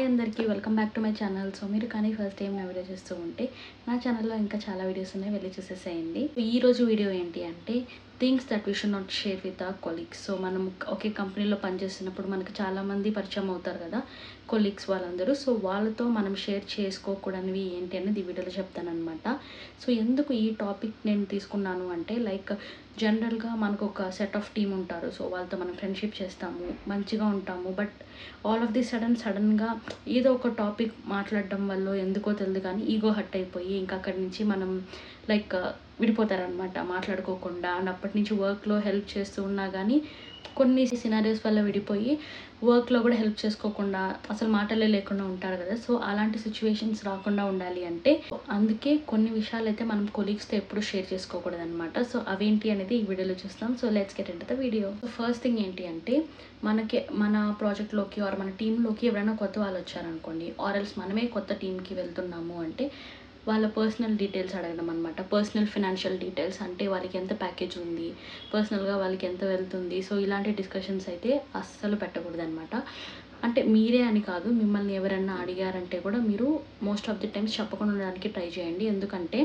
Hi అందరికీ welcome back to my channel. So మీరు కానీ ఫస్ట్ టైం నా వీడియో చూస్తూ ఉంటే నా ఛానల్లో ఇంకా చాలా వీడియోస్ ఉన్నాయి, వెళ్ళి చూసేసేయండి. ఈరోజు వీడియో ఏంటి అంటే things that we should not share with our colleagues. So మనం ఒకే కంపెనీలో పనిచేస్తున్నప్పుడు మనకు చాలామంది పరిచయం అవుతారు కదా, కొలీగ్స్ వాళ్ళందరూ. సో వాళ్ళతో మనం షేర్ చేసుకోకూడనివి ఏంటి అనేది ఈ వీడియోలో చెప్తానమాట. సో ఎందుకు ఈ టాపిక్ నేను తీసుకున్నాను అంటే లైక్ జనరల్గా మనకు ఒక సెట్ ఆఫ్ టీమ్ ఉంటారు. సో వాళ్ళతో మనం ఫ్రెండ్షిప్ చేస్తాము, మంచిగా ఉంటాము. బట్ ఆల్ ఆఫ్ ది సడన్గా ఏదో ఒక టాపిక్ మాట్లాడడం వల్ల ఎందుకో తెలియదు కానీ ఈగో హర్ట్ అయిపోయి ఇంకా అక్కడి నుంచి మనం లైక్ విడిపోతారనమాట మాట్లాడుకోకుండా. అండ్ అప్పటి నుంచి వర్క్లో హెల్ప్ చేస్తూ ఉన్నా కానీ కొన్ని సినారియోస్ వల్ల విడిపోయి వర్క్లో కూడా హెల్ప్ చేసుకోకుండా అసలు మాటలే లేకుండా ఉంటారు కదా. సో అలాంటి సిచ్యువేషన్స్ రాకుండా ఉండాలి అంటే అందుకే కొన్ని విషయాలు అయితే మనం కొలీగ్స్తో ఎప్పుడు షేర్ చేసుకోకూడదు అనమాట. సో అవేంటి అనేది ఈ వీడియోలో చూస్తాం. So let's get into the video. So first thing ఏంటి అంటే మన ప్రాజెక్ట్లోకి ఆర్ మన టీంలోకి ఎవరైనా కొత్త వాళ్ళు వచ్చారనుకోండి, ఆర్ ఎల్స్ మనమే కొత్త టీంకి వెళ్తున్నాము అంటే వాళ్ళ పర్సనల్ డీటెయిల్స్ అడగడం అనమాట. పర్సనల్ ఫినాన్షియల్ డీటెయిల్స్ అంటే వాళ్ళకి ఎంత ప్యాకేజ్ ఉంది, పర్సనల్గా వాళ్ళకి ఎంత వెళ్తుంది. సో ఇలాంటి డిస్కషన్స్ అయితే అస్సలు పెట్టకూడదు అనమాట. అంటే మీరే అని కాదు, మిమ్మల్ని ఎవరైనా అడిగారంటే కూడా మీరు మోస్ట్ ఆఫ్ ది టైమ్స్ చెప్పకుండా ఉండడానికి ట్రై చేయండి. ఎందుకంటే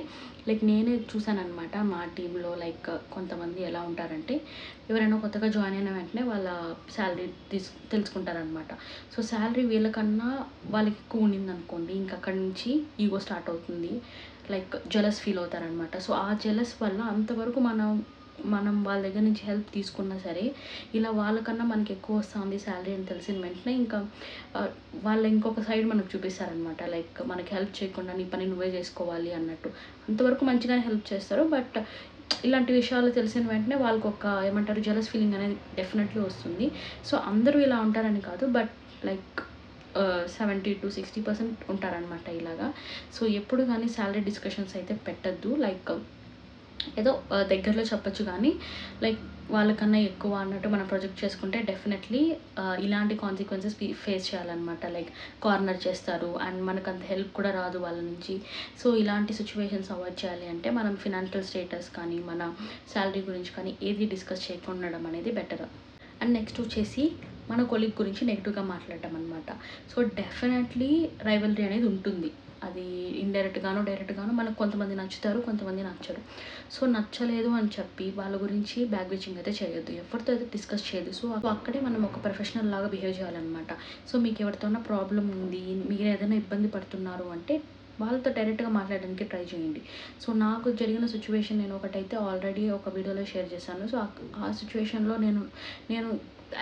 లైక్ నేనే చూసాను అనమాట మా టీంలో. లైక్ కొంతమంది ఎలా ఉంటారంటే ఎవరైనా కొత్తగా జాయిన్ అయిన వెంటనే వాళ్ళ శాలరీ తెలుసుకుంటారనమాట. సో శాలరీ వీళ్ళకన్నా వాళ్ళకి ఎక్కువ ఉండింది అనుకోండి, ఇంక అక్కడి నుంచి ఈగో స్టార్ట్ అవుతుంది. లైక్ జెలస్ ఫీల్ అవుతారనమాట. సో ఆ జెలస్ వల్ల అంతవరకు మనం వాళ్ళ దగ్గర నుంచి హెల్ప్ తీసుకున్నా సరే ఇలా వాళ్ళకన్నా మనకి ఎక్కువ వస్తుంది శాలరీ అని తెలిసిన వెంటనే ఇంకా వాళ్ళు ఇంకొక సైడ్ మనకు చూపిస్తారనమాట. లైక్ మనకి హెల్ప్ చేయకుండా నీ పని నువ్వే చేసుకోవాలి అన్నట్టు. అంతవరకు మంచిగానే హెల్ప్ చేస్తారు, బట్ ఇలాంటి విషయాలు తెలిసిన వెంటనే వాళ్ళకి ఒక ఏమంటారు జెలస్ ఫీలింగ్ అనేది డెఫినెట్లీ వస్తుంది. సో అందరూ ఇలా ఉంటారని కాదు, బట్ లైక్ 70 to 60% ఉంటారనమాట ఇలాగా. సో ఎప్పుడు కానీ శాలరీ డిస్కషన్స్ అయితే పెట్టద్దు. లైక్ ఏదో దగ్గరలో చెప్పచ్చు కానీ లైక్ వాళ్ళకన్నా ఎక్కువ అన్నట్టు మనం ప్రొజెక్ట్ చేసుకుంటే డెఫినెట్లీ ఇలాంటి కాన్సిక్వెన్సెస్ ఫేస్ చేయాలన్నమాట. లైక్ కార్నర్ చేస్తారు అండ్ మనకు అంత హెల్ప్ కూడా రాదు వాళ్ళ నుంచి. సో ఇలాంటి సిచ్యువేషన్స్ అవాయిడ్ చేయాలి అంటే మనం ఫినాన్షియల్ స్టేటస్ కానీ మన శాలరీ గురించి కానీ ఏది డిస్కస్ చేయకుండా ఉండడం అనేది బెటర్. అండ్ నెక్స్ట్ వచ్చేసి మన కొలీగ్ గురించి నెగిటివ్గా మాట్లాడటం అనమాట. సో డెఫినెట్లీ రైవల్రీ అనేది ఉంటుంది. అది ఇండైరెక్ట్గానో డైరెక్ట్గానో మనకు కొంతమంది నచ్చుతారు, కొంతమంది నచ్చరు. సో నచ్చలేదు అని చెప్పి వాళ్ళ గురించి బ్యాక్ బిచింగ్ అయితే చేయొద్దు, ఎవరితో అయితే డిస్కస్ చేయదు. సో అక్కడే మనం ఒక ప్రొఫెషనల్ లాగా బిహేవ్ చేయాలన్నమాట. సో మీకు ఎవరితోనా ప్రాబ్లం ఉంది, మీరు ఏదైనా ఇబ్బంది పడుతున్నారు అంటే వాళ్ళతో డైరెక్ట్గా మాట్లాడడానికి ట్రై చేయండి. సో నాకు జరిగిన సిచ్యువేషన్ నేను ఒకటైతే ఆల్రెడీ ఒక వీడియోలో షేర్ చేశాను. సో ఆ సిచ్యువేషన్లో నేను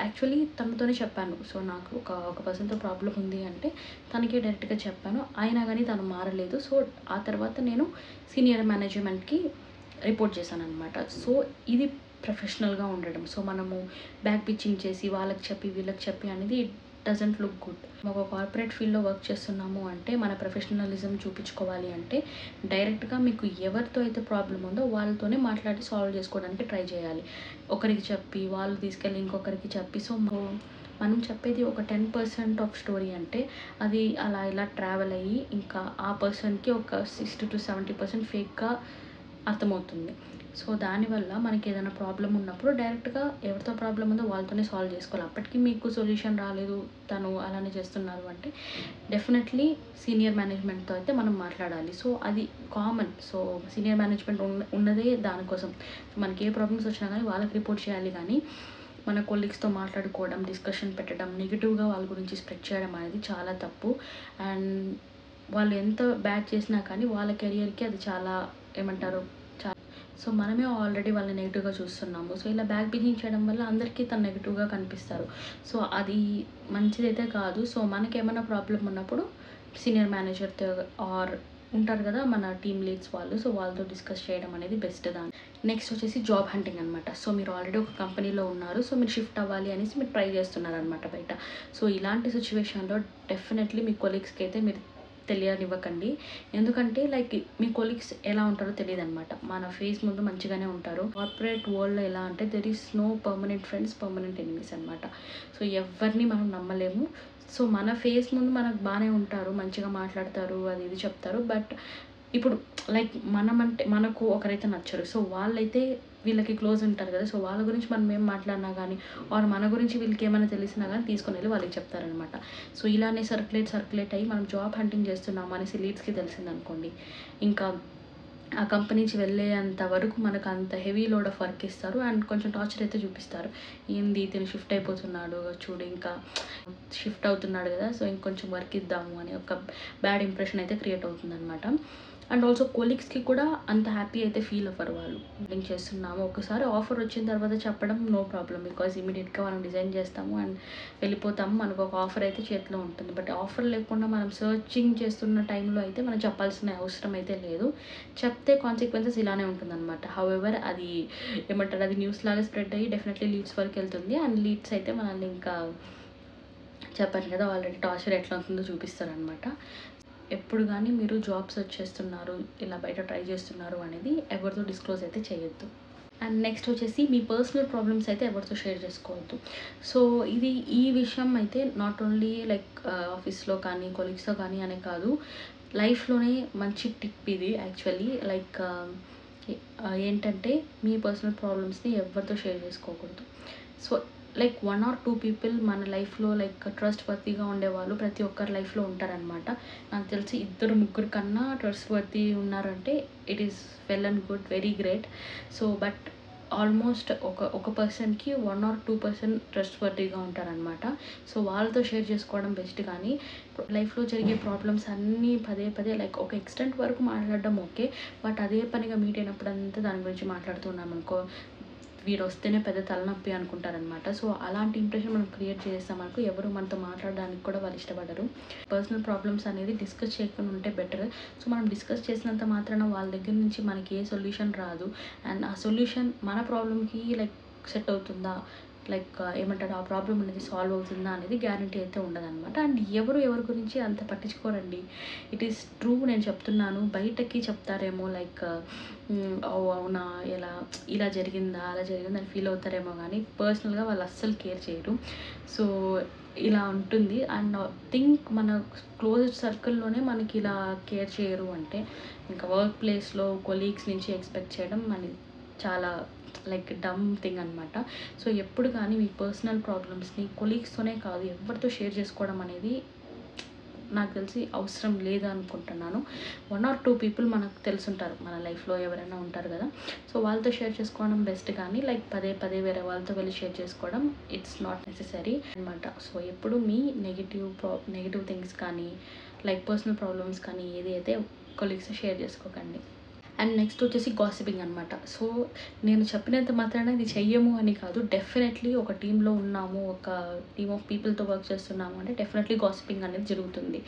యాక్చువల్లీ తనతోనే చెప్పాను. సో నాకు ఒక పర్సన్తో ప్రాబ్లం ఉంది అంటే తనకే డైరెక్ట్గా చెప్పాను, అయినా కానీ తను మారలేదు. సో ఆ తర్వాత నేను సీనియర్ మేనేజ్మెంట్కి రిపోర్ట్ చేశాను అనమాట. సో ఇది ప్రొఫెషనల్గా ఉండడం. సో మనము బ్యాక్ పిచ్చింగ్ చేసి వాళ్ళకి చెప్పి వీళ్ళకి చెప్పి అనేది డజంట్ లుక్ గుడ్. ఒక కార్పొరేట్ ఫీల్డ్లో వర్క్ చేస్తున్నాము అంటే మన ప్రొఫెషనలిజం చూపించుకోవాలి అంటే డైరెక్ట్గా మీకు ఎవరితో అయితే ప్రాబ్లం ఉందో వాళ్ళతోనే మాట్లాడి సాల్వ్ చేసుకోవడానికి ట్రై చేయాలి. ఒకరికి చెప్పి వాళ్ళు తీసుకెళ్ళి ఇంకొకరికి చెప్పి సో మనం చెప్పేది ఒక 10% ఆఫ్ స్టోరీ అంటే అది అలా ఇలా ట్రావెల్ అయ్యి ఇంకా ఆ పర్సన్కి ఒక 60 to 70% ఫేక్గా అర్థమవుతుంది. సో దానివల్ల మనకి ఏదైనా ప్రాబ్లం ఉన్నప్పుడు డైరెక్ట్గా ఎవరితో ప్రాబ్లం ఉందో వాళ్ళతోనే సాల్వ్ చేసుకోవాలి. అప్పటికి మీకు సొల్యూషన్ రాలేదు, తను అలానే చేస్తున్నారు అంటే డెఫినెట్లీ సీనియర్ మేనేజ్మెంట్తో అయితే మనం మాట్లాడాలి. సో అది కామన్. సో సీనియర్ మేనేజ్మెంట్ ఉన్నదే దానికోసం. మనకి ఏ ప్రాబ్లమ్స్ వచ్చినా కానీ వాళ్ళకి రిపోర్ట్ చేయాలి, కానీ మన కొలీగ్స్తో మాట్లాడుకోవడం, డిస్కషన్ పెట్టడం, నెగిటివ్గా వాళ్ళ గురించి స్ప్రెడ్ చేయడం అనేది చాలా తప్పు. అండ్ వాళ్ళు ఎంత బ్యాడ్ చేసినా కానీ వాళ్ళ కెరియర్కి అది చాలా ఏమంటారు సో మనమే ఆల్రెడీ వాళ్ళని నెగిటివ్గా చూస్తున్నాము. సో ఇలా బ్యాక్ బిచింగ్ చేయడం వల్ల అందరికీ తను నెగిటివ్గా కనిపిస్తారు. సో అది మంచిదైతే కాదు. సో మనకేమైనా ప్రాబ్లం ఉన్నప్పుడు సీనియర్ మేనేజర్తో ఆర్ ఉంటారు కదా మన టీమ్ లీడ్స్ వాళ్ళు, సో వాళ్ళతో డిస్కస్ చేయడం అనేది బెస్ట్. దాని నెక్స్ట్ వచ్చేసి జాబ్ హంటింగ్ అనమాట. సో మీరు ఆల్రెడీ ఒక కంపెనీలో ఉన్నారు, సో మీరు షిఫ్ట్ అవ్వాలి అనేసి మీరు ట్రై చేస్తున్నారు అనమాట బయట. సో ఇలాంటి సిచ్యువేషన్లో డెఫినెట్లీ మీ కొలీగ్స్కి అయితే మీరు తెలియనివ్వకండి. ఎందుకంటే లైక్ మీ కొలీగ్స్ ఎలా ఉంటారో తెలియదు అనమాట. మన ఫేస్ ముందు మంచిగానే ఉంటారు. కార్పొరేట్ వరల్డ్లో ఎలా అంటే there is no permanent friends, permanent enemies అనమాట. సో ఎవరిని మనం నమ్మలేము. సో మన ఫేస్ ముందు మనకు బాగానే ఉంటారు, మంచిగా మాట్లాడతారు, అది ఇది చెప్తారు, బట్ ఇప్పుడు లైక్ మనమంటే మనకు ఒకరైతే నచ్చరు. సో వాళ్ళైతే వీళ్ళకి క్లోజ్ ఉంటారు కదా! సో వాళ్ళ గురించి మనం ఏం మాట్లాడినా గానీ ఆర్ మన గురించి వీళ్ళకేమైనా తెలిసినా గానీ తీసుకొనెళ్ళి వాళ్ళకి చెప్తారనమాట. సో ఇలానే సర్క్యులేట్ అయ్యి మనం జాబ్ హంటింగ్ చేస్తున్నాం అనేసి లీడ్స్‌కి తెలిసిందనుకోండి, ఇంకా ఆ కంపెనీ నుంచి వెళ్ళేంత వరకు మనకు అంత హెవీ లోడ్ ఆఫ్ వర్క్ ఇస్తారు అండ్ కొంచెం టార్చర్ అయితే చూపిస్తారు. ఏంది ఇతను షిఫ్ట్ అయిపోతున్నాడు చూడు, ఇంకా షిఫ్ట్ అవుతున్నాడు కదా! సో ఇంకొంచెం వర్క్ ఇద్దాము అని ఒక బ్యాడ్ ఇంప్రెషన్ అయితే క్రియేట్ అవుతుందనమాట. అండ్ ఆల్సో కొలీగ్స్‌కి కూడా అంత హ్యాపీ అయితే ఫీల్ అవ్వరు వాళ్ళు. లింక్ చేస్తున్నాము. ఒకసారి ఆఫర్ వచ్చిన తర్వాత చెప్పడం నో ప్రాబ్లమ్. బికాజ్ ఇమ్మీడియేట్‌గా మనం డిజైన్ చేస్తాము అండ్ వెళ్ళిపోతాము. మనకు ఒక ఆఫర్ అయితే చేతిలో ఉంటుంది. బట్ ఆఫర్ లేకుండా మనం సర్చింగ్ చేస్తున్న టైంలో అయితే మనం చెప్పాల్సిన అవసరం అయితే లేదు. చెప్తే కాన్సిక్వెన్సెస్ ఇలానే ఉంటుందన్నమాట. హౌఎవర్ అది ఏమంటారు, అది న్యూస్ లాగా స్ప్రెడ్ అయ్యి డెఫినెట్లీ లీడ్స్ వరకు వెళ్తుంది. అండ్ లీడ్స్ అయితే మనల్ని ఇంకా చెప్పాను కదా ఆల్రెడీ టార్చర్ ఎట్లా ఉంటుందో చూపిస్తారనమాట. ఎప్పుడు కానీ మీరు జాబ్ సెర్చ్ చేస్తున్నారు, ఇలా బయట ట్రై చేస్తున్నారు అనేది ఎవరితో డిస్క్లోజ్ అయితే చేయొద్దు. అండ్ నెక్స్ట్ వచ్చేసి మీ పర్సనల్ ప్రాబ్లమ్స్ అయితే ఎవరితో షేర్ చేసుకోవద్దు. సో ఈ విషయం అయితే నాట్ ఓన్లీ లైక్ ఆఫీస్లో కానీ కొలీగ్స్తో కానీ అనే కాదు, లైఫ్లోనే మంచి టిప్ ఇది యాక్చువల్లీ. లైక్ ఏంటంటే మీ పర్సనల్ ప్రాబ్లమ్స్ని ఎవరితో షేర్ చేసుకోకూడదు. సో లైక్ 1 or 2 పీపుల్ మన లైఫ్లో లైక్ ట్రస్ట్ వర్తీగా ఉండేవాళ్ళు ప్రతి ఒక్కరి లైఫ్లో ఉంటారనమాట. నాకు తెలిసి 2-3 కన్నా ట్రస్ట్ వర్తీ ఉన్నారంటే it is well and good, very great. So but almost ఒక పర్సన్కి 1 or 2% ట్రస్ట్ వర్తీగా ఉంటారనమాట. సో వాళ్ళతో షేర్ చేసుకోవడం బెస్ట్. కానీ లైఫ్లో జరిగే ప్రాబ్లమ్స్ అన్నీ పదే పదే లైక్ ఒక ఎక్స్టెంట్ వరకు మాట్లాడడం ఓకే, బట్ అదే పనిగా మీట్ అయినప్పుడంతా దాని గురించి మాట్లాడుతున్నాం అనుకో, వీడు వస్తేనే పెద్ద తలనొప్పి అనుకుంటారనమాట. సో అలాంటి ఇంప్రెషన్ మనం క్రియేట్ చేస్తామనుకో ఎవరు మనతో మాట్లాడడానికి కూడా వాళ్ళు ఇష్టపడరు. పర్సనల్ ప్రాబ్లమ్స్ అనేది డిస్కస్ చేయకుండా ఉంటే బెటర్. సో మనం డిస్కస్ చేసినంత మాత్రాన వాళ్ళ దగ్గర నుంచి మనకి ఏ సొల్యూషన్ రాదు. అండ్ ఆ సొల్యూషన్ మన ప్రాబ్లమ్కి లైక్ సెట్ అవుతుందా, లైక్ ఏమంటారు, ఆ ప్రాబ్లం అనేది సాల్వ్ అవుతుందా అనేది గ్యారంటీ అయితే ఉండదన్నమాట. అండ్ ఎవరి గురించి అంత పట్టించుకోరండి. ఇట్ ఈస్ ట్రూ, నేను చెప్తున్నాను. బయటకి చెప్తారేమో లైక్ అవునా, ఇలా జరిగిందా అలా జరిగిందా అని ఫీల్ అవుతారేమో, కానీ పర్సనల్గా వాళ్ళు అస్సలు కేర్ చేయరు. సో ఇలా ఉంటుంది. అండ్ థింక్ మన క్లోజ్ సర్కిల్లోనే మనకి ఇలా కేర్ చేయరు అంటే ఇంకా వర్క్ ప్లేస్లో కొలీగ్స్ నుంచి ఎక్స్పెక్ట్ చేయడం మనకి చాలా లైక్ డమ్ థింగ్ అనమాట. సో ఎప్పుడు కానీ మీ పర్సనల్ ప్రాబ్లమ్స్ని కొలీగ్స్తోనే కాదు ఎవరితో షేర్ చేసుకోవడం అనేది నాకు తెలిసి అవసరం లేదనుకుంటున్నాను. 1 or 2 పీపుల్ మనకు తెలుసుంటారు, మన లైఫ్లో ఎవరైనా ఉంటారు కదా. సో వాళ్ళతో షేర్ చేసుకోవడం బెస్ట్. కానీ లైక్ పదే పదే వేరే వాళ్ళతో వెళ్ళి షేర్ చేసుకోవడం ఇట్స్ నాట్ నెసెసరీ అనమాట. సో ఎప్పుడు మీ నెగిటివ్ థింగ్స్ కానీ లైక్ పర్సనల్ ప్రాబ్లమ్స్ కానీ ఏది అయితే కొలీగ్స్తో షేర్ చేసుకోకండి. అండ్ నెక్స్ట్ వచ్చేసి గాసిపింగ్ అనమాట. సో నేను చెప్పినంత మాత్రాన ఇది చెయ్యము అని కాదు. డెఫినెట్లీ ఒక టీంలో ఉన్నాము, ఒక టీమ్ ఆఫ్ పీపుల్తో వర్క్ చేస్తున్నాము అంటే డెఫినెట్లీ గాసిపింగ్ అనేది జరుగుతుంది.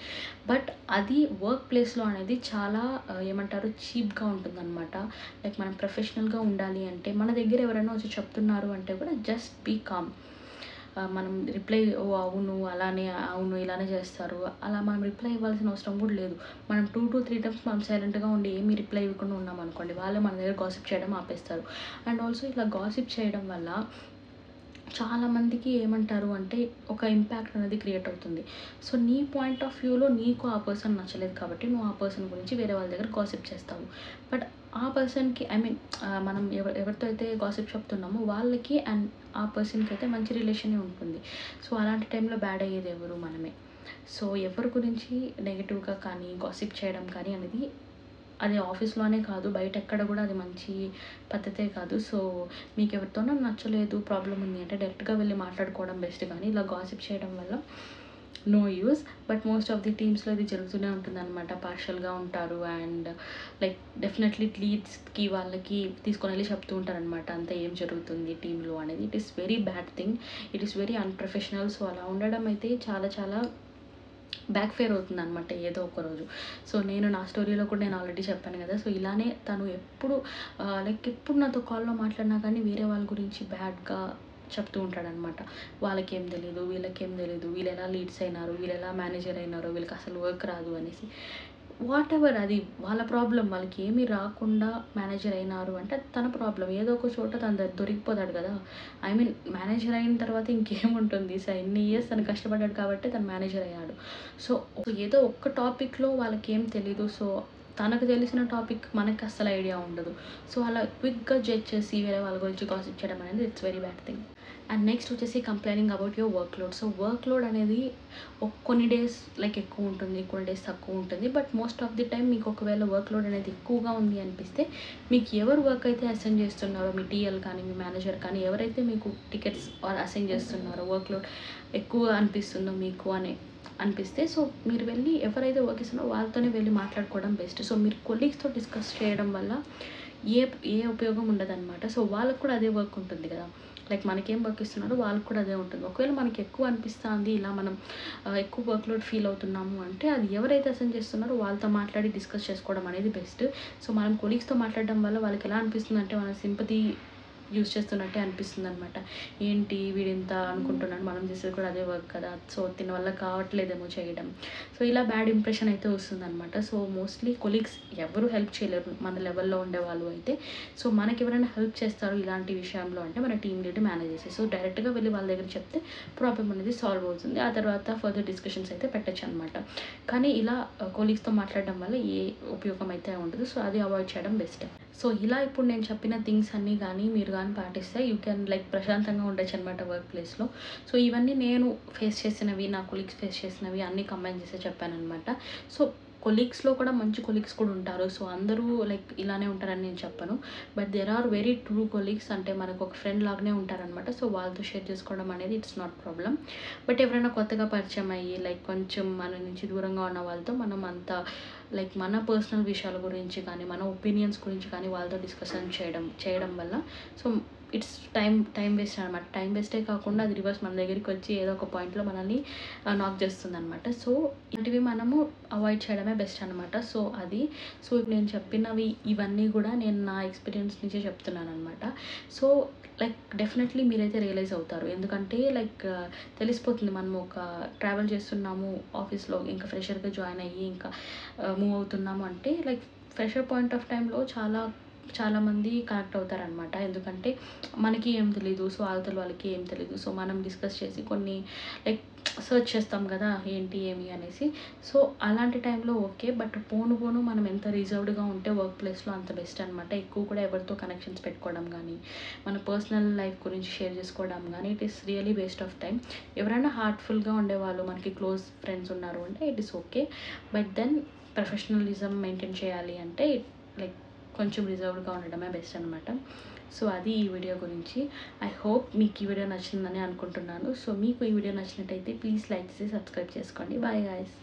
బట్ అది వర్క్ ప్లేస్లో అనేది చాలా ఏమంటారు, చీప్గా ఉంటుందన్నమాట. లైక్ మనం ప్రొఫెషనల్గా ఉండాలి అంటే మన దగ్గర ఎవరైనా వచ్చి చెప్తున్నారు అంటే కూడా జస్ట్ బీ కామ్. మనం రిప్లై ఓ అవును అలానే, అవును ఇలానే చేస్తారు అలా మనం రిప్లై ఇవ్వాల్సిన అవసరం కూడా లేదు. మనం 2 to 3 టైమ్స్ మనం సైలెంట్గా ఉండి ఏమీ రిప్లై ఇవ్వకుండా ఉన్నాం అనుకోండి, వాళ్ళే మన దగ్గర గాసిప్ చేయడం ఆపేస్తారు. అండ్ ఆల్సో ఇలా గాసిప్ చేయడం వల్ల చాలామందికి ఏమంటారు అంటే ఒక ఇంపాక్ట్ అనేది క్రియేట్ అవుతుంది. సో నీ పాయింట్ ఆఫ్ వ్యూలో నీకు ఆ పర్సన్ నచ్చలేదు కాబట్టి నువ్వు ఆ పర్సన్ గురించి వేరే వాళ్ళ దగ్గర గాసిప్ చేస్తావు. బట్ ఆ పర్సన్కి మనం ఎవరితో అయితే గాసిప్ చెప్తున్నామో వాళ్ళకి అండ్ ఆ పర్సన్కి అయితే మంచి రిలేషనే ఉంటుంది. సో అలాంటి టైంలో బ్యాడ్ అయ్యేది ఎవరు, మనమే. సో ఎవరి గురించి నెగిటివ్గా కానీ గాసిప్ చేయడం కానీ అనేది అది ఆఫీస్లోనే కాదు బయట ఎక్కడ కూడా అది మంచి పద్ధతే కాదు. సో మీకు ఎవరితోనో నచ్చలేదు, ప్రాబ్లం ఉంది అంటే డైరెక్ట్గా వెళ్ళి మాట్లాడుకోవడం బెస్ట్. కానీ ఇలా గాసిప్ చేయడం వల్ల no use. But most of the టీమ్స్లో ఇది జరుగుతూనే ఉంటుందన్నమాట. పార్షియల్గా ఉంటారు అండ్ లైక్ డెఫినెట్లీ లీడ్స్కి వాళ్ళకి తీసుకొని వెళ్ళి చెప్తూ ఉంటారనమాట అంతా ఏం జరుగుతుంది టీంలో అనేది. It is very bad thing, it is very unprofessional. So అలా ఉండడం అయితే చాలా చాలా బ్యాక్ ఫైర్ అవుతుంది అనమాట ఏదో ఒక రోజు. సో నేను నా స్టోరీలో కూడా నేను ఆల్రెడీ చెప్పాను కదా. సో ఇలానే తను ఎప్పుడు ఎప్పుడు నాతో కాల్లో మాట్లాడినా కానీ వేరే వాళ్ళ గురించి బ్యాడ్గా చెప్తూ ఉంటాడనమాట. వాళ్ళకేం తెలీదు, వీళ్ళకేం తెలీదు, వీళ్ళు ఎలా లీడ్స్ అయినారు, వీళ్ళు ఎలా మేనేజర్ అయినారో, వీళ్ళకి అసలు వర్క్ రాదు అనేసి. వాట్ ఎవర్, అది వాళ్ళ ప్రాబ్లం. వాళ్ళకి ఏమీ రాకుండా మేనేజర్ అయినారు అంటే తన ప్రాబ్లం. ఏదో ఒక చోట తను దొరికిపోతాడు కదా. మేనేజర్ అయిన తర్వాత ఇంకేముంటుంది. సో ఎన్ని ఇయర్స్ తను కష్టపడ్డాడు కాబట్టి తను మేనేజర్ అయ్యాడు. సో ఏదో ఒక్క టాపిక్లో వాళ్ళకి ఏం తెలీదు. సో తనకు తెలిసిన టాపిక్ మనకి అస్సలు ఐడియా ఉండదు. సో అలా క్విక్గా జడ్జ్ చేసి వేరే వాళ్ళ గురించి గాసిప్ చేయడం అనేది it's very bad thing. And next వచ్చేసి complaining about your work load. So work load అనేది కొన్ని డేస్ లైక్ ఎక్కువ ఉంటుంది, కొన్ని డేస్ తక్కువ ఉంటుంది. But most of the time మీకు ఒకవేళ వర్క్ లోడ్ అనేది ఎక్కువగా ఉంది అనిపిస్తే మీకు ఎవరు వర్క్ అయితే అసైన్ చేస్తున్నారో, మీ టీఎల్ కానీ మీ మేనేజర్ కానీ ఎవరైతే మీకు టికెట్స్ అసైన్ చేస్తున్నారో, వర్క్ లోడ్ ఎక్కువ అనిపిస్తుందో మీకు అనిపిస్తే సో మీరు వెళ్ళి ఎవరైతే వర్క్ ఇస్తున్నారో వాళ్ళతోనే వెళ్ళి మాట్లాడుకోవడం బెస్ట్. సో మీరు కొలీగ్స్తో డిస్కస్ చేయడం వల్ల ఏ ఉపయోగం ఉండదన్నమాట. సో వాళ్ళకు కూడా అదే వర్క్ ఉంటుంది కదా, లైక్ మనకేం వర్క్ ఇస్తున్నారో వాళ్ళకు కూడా అదే ఉంటుంది. ఒకవేళ మనకి ఎక్కువ అనిపిస్తుంది, ఇలా మనం ఎక్కువ వర్క్లోడ్ ఫీల్ అవుతున్నాము అంటే అది ఎవరైతే అసైన్ చేస్తున్నారో వాళ్ళతో మాట్లాడి డిస్కస్ చేసుకోవడం అనేది బెస్ట్. సో మనం కొలీగ్స్తో మాట్లాడడం వల్ల వాళ్ళకి ఎలా అనిపిస్తుంది అంటే మన సింపతి యూజ్ చేస్తున్నట్టే అనిపిస్తుంది అనమాట. ఏంటి వీడింత అనుకుంటున్నాడు, మనం చేసేది కూడా అదే వర్క్ కదా, సో దీని వల్ల కావట్లేదేమో చేయడం. సో ఇలా బ్యాడ్ ఇంప్రెషన్ అయితే వస్తుందన్నమాట. సో మోస్ట్లీ కొలీగ్స్ ఎవరు హెల్ప్ చేయలేరు మన లెవెల్లో ఉండేవాళ్ళు అయితే. సో మనకి ఎవరైనా హెల్ప్ చేస్తారు ఇలాంటి విషయంలో అంటే మన టీమ్ లీడ్, మేనేజర్స్. సో డైరెక్ట్గా వెళ్ళి వాళ్ళ దగ్గర చెప్తే ప్రాబ్లం అనేది సాల్వ్ అవుతుంది. ఆ తర్వాత ఫర్దర్ డిస్కషన్స్ అయితే పెట్టచ్చు అనమాట. కానీ ఇలా కొలీగ్స్తో మాట్లాడడం వల్ల ఏ ఉపయోగం అయితే ఉండదు. సో అది అవాయిడ్ చేయడం బెస్ట్. సో ఇలా ఇప్పుడు నేను చెప్పిన థింగ్స్ అన్నీ కానీ మీరు కానీ పాటిస్తే యూ కెన్ లైక్ ప్రశాంతంగా ఉండొచ్చు అనమాట వర్క్ ప్లేస్లో. సో ఇవన్నీ నేను ఫేస్ చేసినవి, నా కొలీగ్స్ ఫేస్ చేసినవి అన్నీ కంబైన్ చేసి చెప్పానమాట. సో కొలీగ్స్లో కూడా మంచి కొలీగ్స్ కూడా ఉంటారు. సో అందరూ లైక్ ఇలానే ఉంటారని నేను చెప్పను. But there are very true colleagues, అంటే మనకు ఒక ఫ్రెండ్ లాగానే ఉంటారనమాట. సో వాళ్ళతో షేర్ చేసుకోవడం అనేది ఇట్స్ నాట్ ప్రాబ్లం. బట్ ఎవరైనా కొత్తగా పరిచయం అయ్యి లైక్ కొంచెం మన నుంచి దూరంగా ఉన్న వాళ్ళతో మనం అంత లైక్ మన పర్సనల్ విషయాల గురించి కానీ మన ఒపీనియన్స్ గురించి కానీ వాళ్ళతో డిస్కషన్ చేయడం వల్ల సో ఇట్స్ టైం వేస్ట్ అనమాట. టైం వేస్టే కాకుండా అది రివర్స్ మన దగ్గరికి వచ్చి ఏదో ఒక పాయింట్లో మనల్ని నాక్ చేస్తుంది అనమాట. సో ఇలాంటివి మనము అవాయిడ్ చేయడమే బెస్ట్ అనమాట. సో ఇప్పుడు నేను చెప్పినవి ఇవన్నీ కూడా నేను నా ఎక్స్పీరియన్స్ నుంచే చెప్తున్నాను అనమాట. సో లైక్ డెఫినెట్లీ మీరైతే రియలైజ్ అవుతారు. ఎందుకంటే లైక్ తెలిసిపోతుంది మనము ఒక ట్రావెల్ చేస్తున్నాము ఆఫీస్లో, ఇంకా ఫ్రెషర్గా జాయిన్ అయ్యి ఇంకా మూవ్ అవుతున్నాము అంటే లైక్ ఫ్రెషర్ పాయింట్ ఆఫ్ టైంలో చాలామంది కనెక్ట్ అవుతారనమాట. ఎందుకంటే మనకి ఏం తెలీదు, సో అవతల వాళ్ళకి ఏం తెలీదు. సో మనం డిస్కస్ చేసి కొన్ని లైక్ సర్చ్ చేస్తాం కదా ఏంటి ఏమి అనేసి. సో అలాంటి టైంలో ఓకే, బట్ పోను మనం ఎంత రిజర్వ్డ్గా ఉంటే వర్క్ ప్లేస్లో అంత బెస్ట్ అనమాట. ఎక్కువ కూడా ఎవరితో కనెక్షన్స్ పెట్టుకోవడం కానీ మన పర్సనల్ లైఫ్ గురించి షేర్ చేసుకోవడం కానీ it is really waste of time. ఎవరైనా హార్ట్ఫుల్గా ఉండేవాళ్ళు మనకి క్లోజ్ ఫ్రెండ్స్ ఉన్నారు అంటే it is okay. But then professionalism maintain చేయాలి అంటే లైక్ కొంచెం రిజర్వ్డ్గా ఉండడమే బెస్ట్ అనమాట. సో అది ఈ వీడియో గురించి. ఐ హోప్ మీకు ఈ వీడియో నచ్చిందని అనుకుంటున్నాను. సో మీకు ఈ వీడియో నచ్చినట్టయితే ప్లీజ్ లైక్ చేసి సబ్స్క్రైబ్ చేసుకోండి. Bye guys.